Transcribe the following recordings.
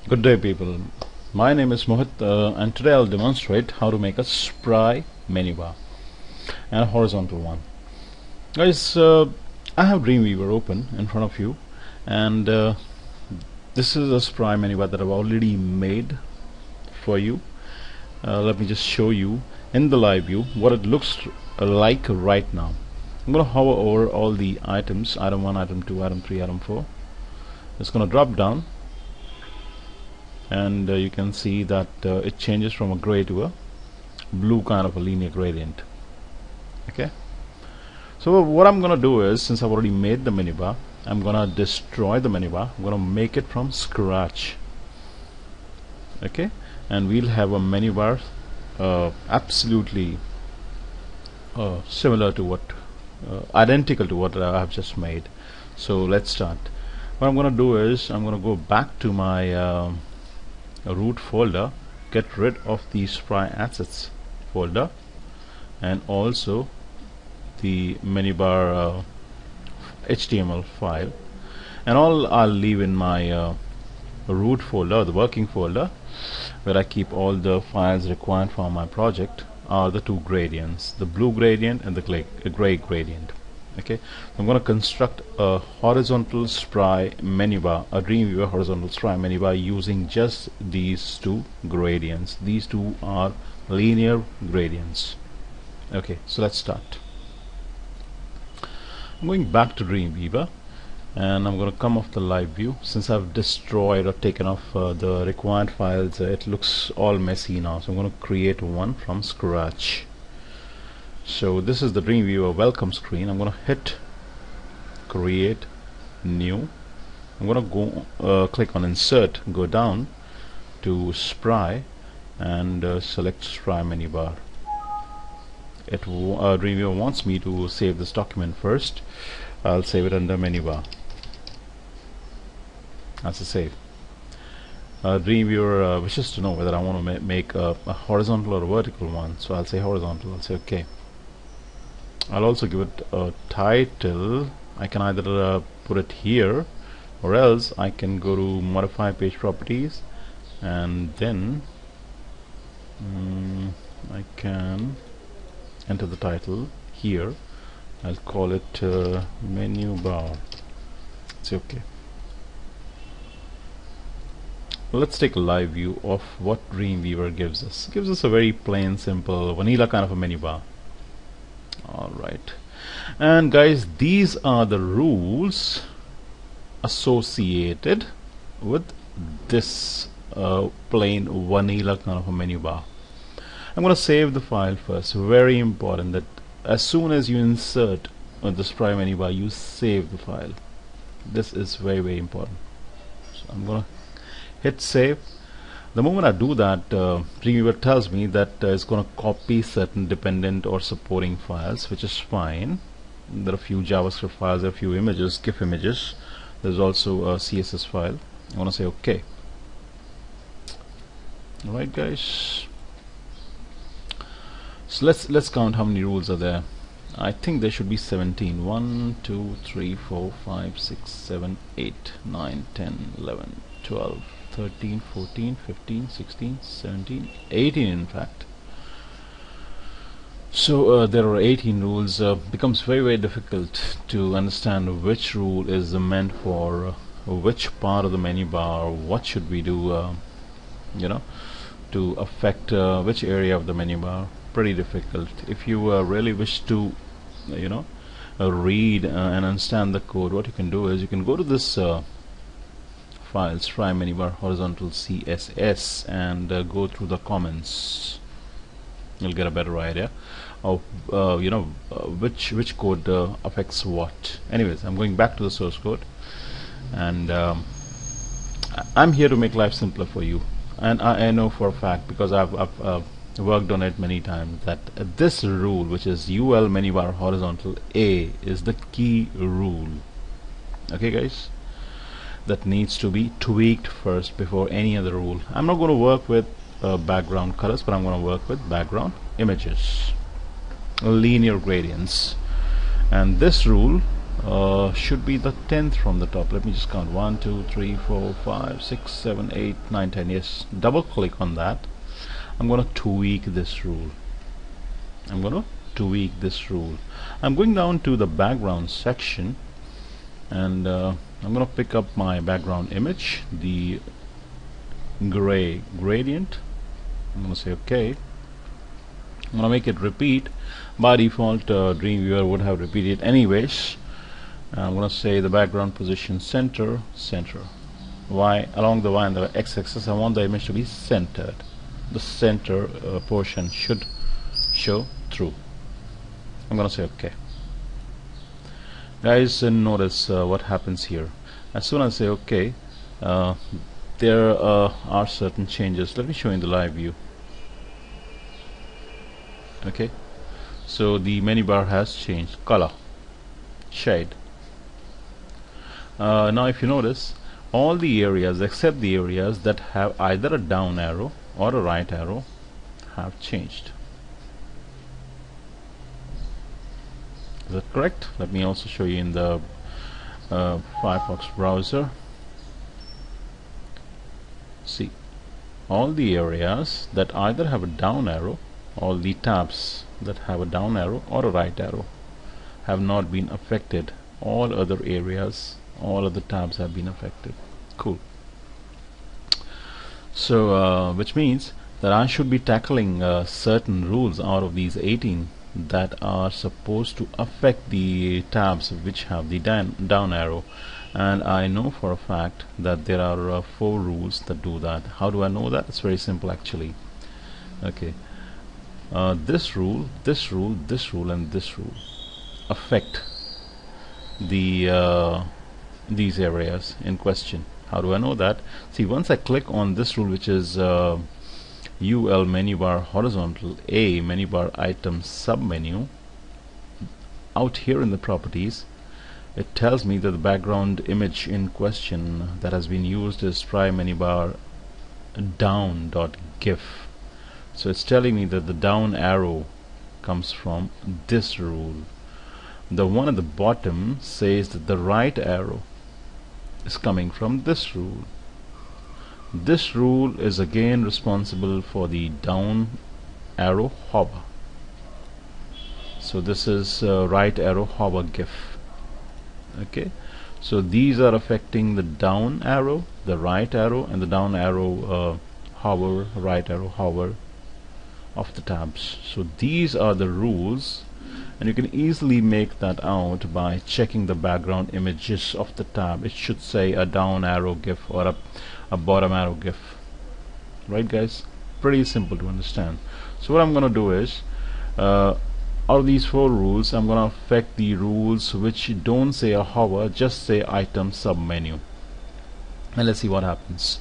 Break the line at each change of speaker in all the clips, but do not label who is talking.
Good day, people. My name is Mohit, and today I'll demonstrate how to make a Spry menu bar and a horizontal one. Guys, I have Dreamweaver open in front of you, and this is a Spry menu bar that I've already made for you. Let me just show you in the live view what it looks like right now. I'm going to hover over all the items, item 1, item 2, item 3, item 4. It's going to drop down, and you can see that it changes from a gray to a blue kind of a linear gradient. Okay, so what I'm gonna do is, since I've already made the menu bar, I'm gonna destroy the menu bar. I'm gonna make it from scratch. Okay, and we'll have a menu bar absolutely similar to what identical to what I have just made. So let's start. What I'm gonna do is I'm gonna go back to my root folder, get rid of the Spry assets folder, and also the menu bar HTML file, and all I'll leave in my root folder, the working folder, where I keep all the files required for my project, are the two gradients, the blue gradient and the gray gradient. Okay, so I'm going to construct a horizontal Spry menu bar, a Dreamweaver horizontal Spry menu bar, using just these two gradients. These two are linear gradients. Okay, so let's start. I'm going back to Dreamweaver, and I'm going to come off the live view. Since I've destroyed or taken off the required files, it looks all messy now, so I'm going to create one from scratch. So this is the Dreamweaver welcome screen. I'm going to hit create new. I'm going to go click on insert, go down to Spry, and select Spry menu bar. Dreamweaver wants me to save this document first. I'll save it under menu bar. That's a save. Dreamweaver wishes to know whether I want to make a horizontal or a vertical one, so I'll say horizontal. I'll say OK. I'll also give it a title. I can either put it here, or else I can go to modify page properties, and then I can enter the title here. I'll call it menu bar. Say OK. Let's take a live view of what Dreamweaver gives us. It gives us a very plain, simple, vanilla kind of a menu bar. Alright, and guys, these are the rules associated with this plain vanilla kind of a menu bar. I'm going to save the file first. Very important that as soon as you insert the Spry menu bar, you save the file. This is very important. So I'm going to hit save. The moment I do that, Dreamweaver tells me that it's going to copy certain dependent or supporting files, which is fine. There are a few JavaScript files, there are a few images, GIF images. There's also a CSS file. I want to say OK. Alright, guys. So let's count how many rules are there. I think there should be 17. 1, 2, 3, 4, 5, 6, 7, 8, 9, 10, 11, 12. 13, 14, 15, 16, 17, 18 in fact. So there are 18 rules. Becomes very difficult to understand which rule is meant for which part of the menu bar. What should we do to affect which area of the menu bar. Pretty difficult. If you really wish to read and understand the code, what you can do is you can go to this file, Spry menu bar horizontal CSS, and go through the comments. You'll get a better idea of which code affects what. Anyways, I'm going back to the source code, and I'm here to make life simpler for you. And I know for a fact, because I've worked on it many times, that this rule, which is UL menu bar horizontal A, is the key rule. Okay, guys, that needs to be tweaked first before any other rule. I'm not going to work with background colors, but I'm going to work with background images, linear gradients, and this rule should be the 10th from the top. Let me just count 1 2 3 4 5 6 7 8 9 10. Yes, double click on that. I'm gonna tweak this rule. I'm going down to the background section, and I'm gonna pick up my background image, the gray gradient. I'm gonna say OK. I'm gonna make it repeat. By default, Dreamweaver would have repeated anyways. I'm gonna say the background position center, Y along the Y and the x-axis. I want the image to be centered. The center portion should show true. I'm gonna say OK. Guys, notice what happens here. As soon as I say OK, there are certain changes. Let me show you in the live view. Okay, so the menu bar has changed color, shade. Now if you notice, all the areas except the areas that have either a down arrow or a right arrow have changed. Is that correct? Let me also show you in the Firefox browser. See, all the areas that either have a down arrow, all the tabs that have a down arrow or a right arrow have not been affected. All other areas, all other tabs have been affected. Cool. So which means that I should be tackling certain rules out of these 18 that are supposed to affect the tabs which have the down arrow, and I know for a fact that there are 4 rules that do that. How do I know that? It's very simple actually. Okay, this rule, this rule, this rule and this rule affect the these areas in question. How do I know that? See, once I click on this rule, which is UL menu bar horizontal, A menu bar item submenu, out here in the properties, it tells me that the background image in question that has been used is Spry menu bar down.gif. So it's telling me that the down arrow comes from this rule. The one at the bottom says that the right arrow is coming from this rule. This rule is again responsible for the down arrow hover. So this is right arrow hover GIF. Okay, so these are affecting the down arrow, the right arrow, and the down arrow hover, right arrow hover of the tabs. So these are the rules, and you can easily make that out by checking the background images of the tab. It should say a down arrow GIF or a bottom arrow GIF. Right, guys? Pretty simple to understand. So what I'm gonna do is, out of these 4 rules, I'm gonna affect the rules which don't say a hover, just say item submenu, and let's see what happens.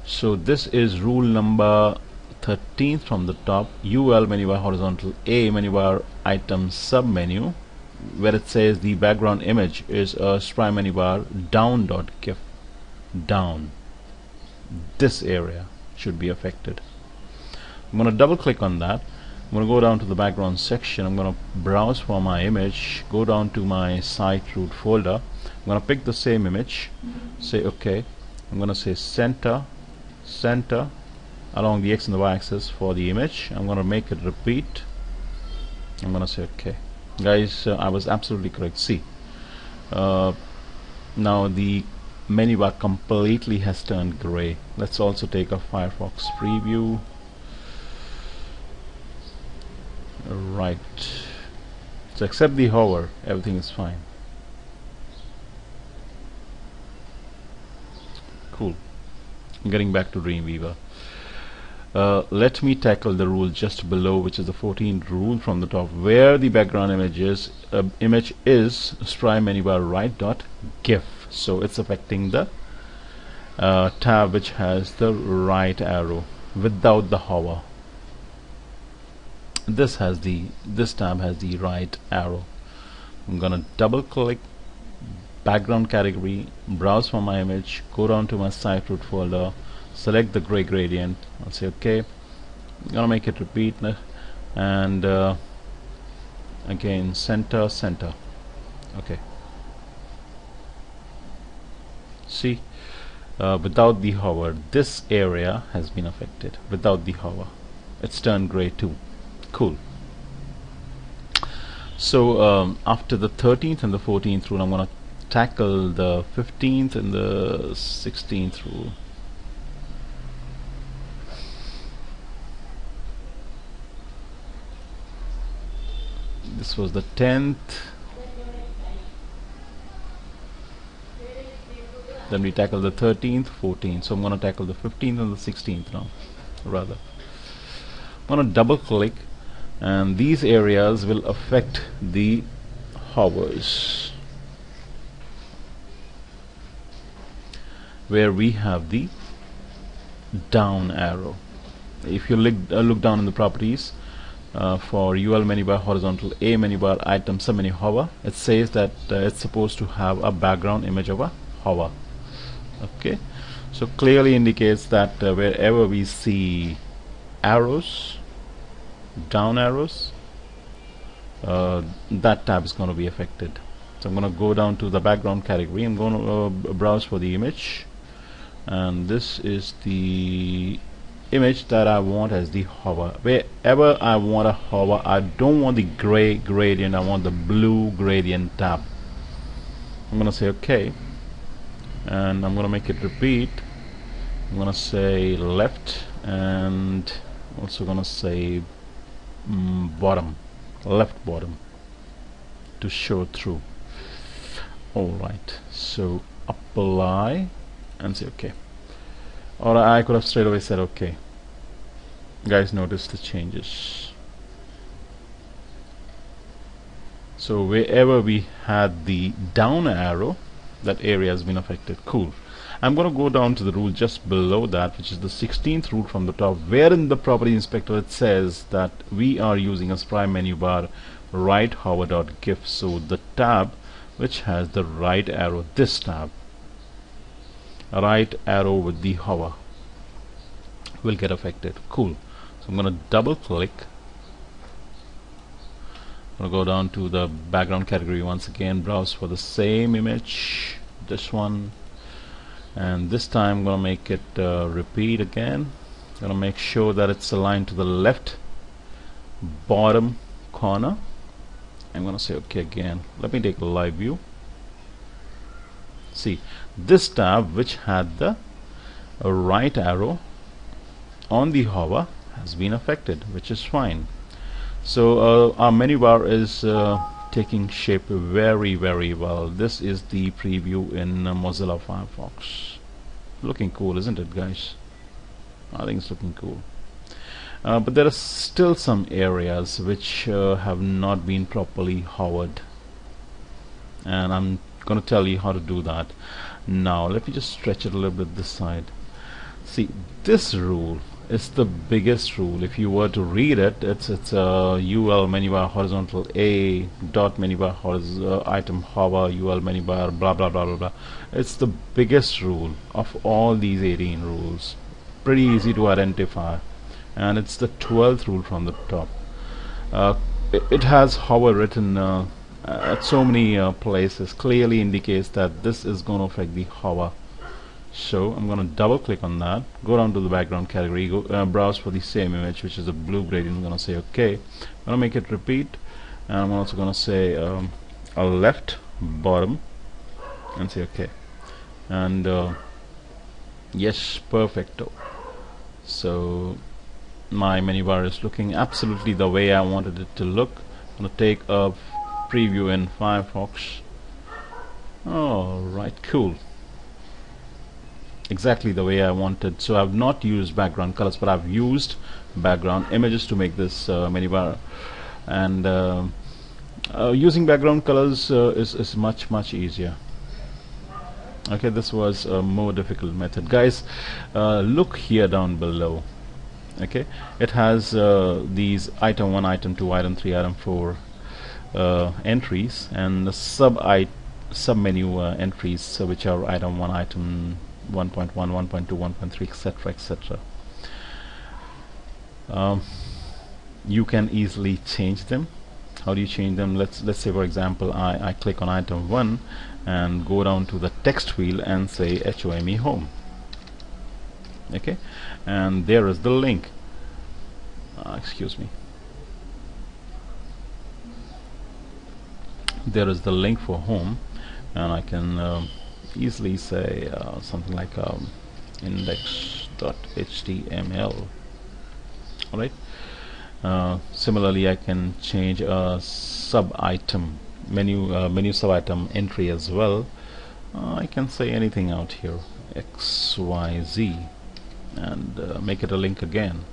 So this is rule number 13th from the top, UL menu bar horizontal, A menu bar item submenu, where it says the background image is a Spry menu bar down.gif. Down. This area should be affected. I'm going to double click on that. I'm going to go down to the background section. I'm going to browse for my image, go down to my site root folder. I'm going to pick the same image, say OK. I'm going to say center, center along the X and the Y axis for the image. I'm going to make it repeat. I'm going to say OK. Guys, I was absolutely correct. See, now the menu bar completely has turned gray. Let's also take a Firefox preview. Right, so except the hover, everything is fine. Cool. I'm getting back to Dreamweaver. Let me tackle the rule just below, which is the 14th rule from the top, where the background image is Spry menu bar right dot GIF. So it's affecting the tab which has the right arrow without the hover. This tab has the right arrow. I'm gonna double click background category, browse for my image, go down to my site root folder, select the gray gradient. I'll say OK. I'm gonna make it repeat, and again center, center. Okay, See, without the hover, this area has been affected. Without the hover, it's turned gray too. Cool. So after the 13th and the 14th rule, I'm going to tackle the 15th and the 16th rule. This was the 10th. Then we tackle the 13th, 14th. So I'm going to tackle the 15th and the 16th now, rather. I'm going to double click, and these areas will affect the hovers, where we have the down arrow. If you look down in the properties, for UL menu bar horizontal A menu bar item submenu hover, it says that it's supposed to have a background image of a hover. Okay, so clearly indicates that wherever we see arrows, down arrows, that tab is going to be affected. So I'm going to go down to the background category. I'm going to browse for the image, and this is the image that I want as the hover. Wherever I want a hover, I don't want the gray gradient, I want the blue gradient tab. I'm going to say OK, and I'm going to make it repeat. I'm going to say left, and also going to say bottom, left bottom, to show through. Alright, so apply and say OK. Or I could have straight away said OK. Guys, notice the changes. So wherever we had the down arrow, that area has been affected. Cool. I'm going to go down to the rule just below that, which is the 16th rule from the top, where in the property inspector it says that we are using a Spry menu bar right hover.gif. So the tab which has the right arrow, this tab, right arrow with the hover, will get affected. Cool. So I'm going to double click. I'm going to go down to the background category once again, browse for the same image, this one, and this time I'm going to make it repeat again. I'm going to make sure that it's aligned to the left bottom corner. I'm going to say OK again. Let me take a live view. See, this tab which had the right arrow on the hover has been affected, which is fine. So our menu bar is taking shape very well. This is the preview in Mozilla Firefox. Looking cool, isn't it, guys? I think it's looking cool. But there are still some areas which have not been properly hovered, and I'm going to tell you how to do that. Now let me just stretch it a little bit this side. See, this rule is the biggest rule. If you were to read it, it's UL menu bar horizontal A dot menu bar item hover UL menu bar blah blah blah blah blah. It's the biggest rule of all these 18 rules. Pretty easy to identify, and it's the 12th rule from the top. It has hover written at so many places. Clearly indicates that this is going to affect the hover. So I'm going to double click on that, go down to the background category, go browse for the same image, which is a blue gradient. I'm going to say OK. I'm going to make it repeat, and I'm also going to say a left bottom and say OK. And yes, perfecto. So my menu bar is looking absolutely the way I wanted it to look. I'm going to take a preview in Firefox. Alright, cool. Exactly the way I wanted. So I've not used background colors, but I've used background images to make this menu bar. And using background colors is much easier. Okay, this was a more difficult method. Guys, look here down below. Okay, it has these item 1, item 2, item 3, item 4 entries, and the sub-menu entries, which are item 1, item 1.1, 1.2, 1.3, etc., etc. You can easily change them. How do you change them? Let's say, for example, I click on item 1, and go down to the text field and say home. Okay, and there is the link. Excuse me. There is the link for home, and I can easily say something like index.html. Alright. Similarly, I can change a sub item menu sub item entry as well. I can say anything out here, XYZ, and make it a link again.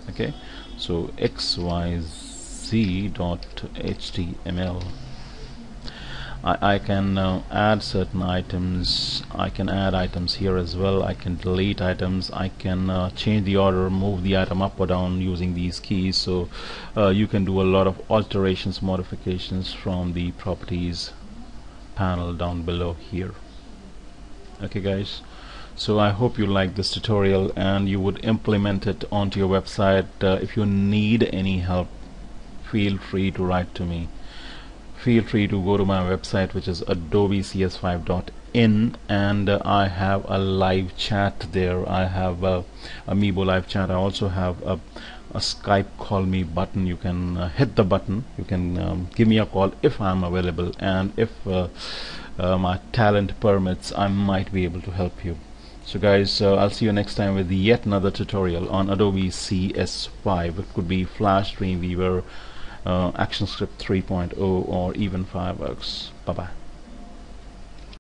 Okay, so xyz.html. I can add certain items. I can add items here as well. I can delete items. I can change the order, move the item up or down using these keys. So you can do a lot of alterations, modifications from the properties panel down below here. Okay guys, so I hope you like this tutorial and you would implement it onto your website. If you need any help, feel free to write to me. Feel free to go to my website, which is Adobe CS5.in, and I have a live chat there. I have a Meebo live chat. I also have a Skype call me button. You can hit the button. You can give me a call if I'm available, and if my talent permits, I might be able to help you. So guys, I'll see you next time with yet another tutorial on Adobe CS5. It could be Flash, Dreamweaver, ActionScript 3.0, or even Fireworks. Bye bye.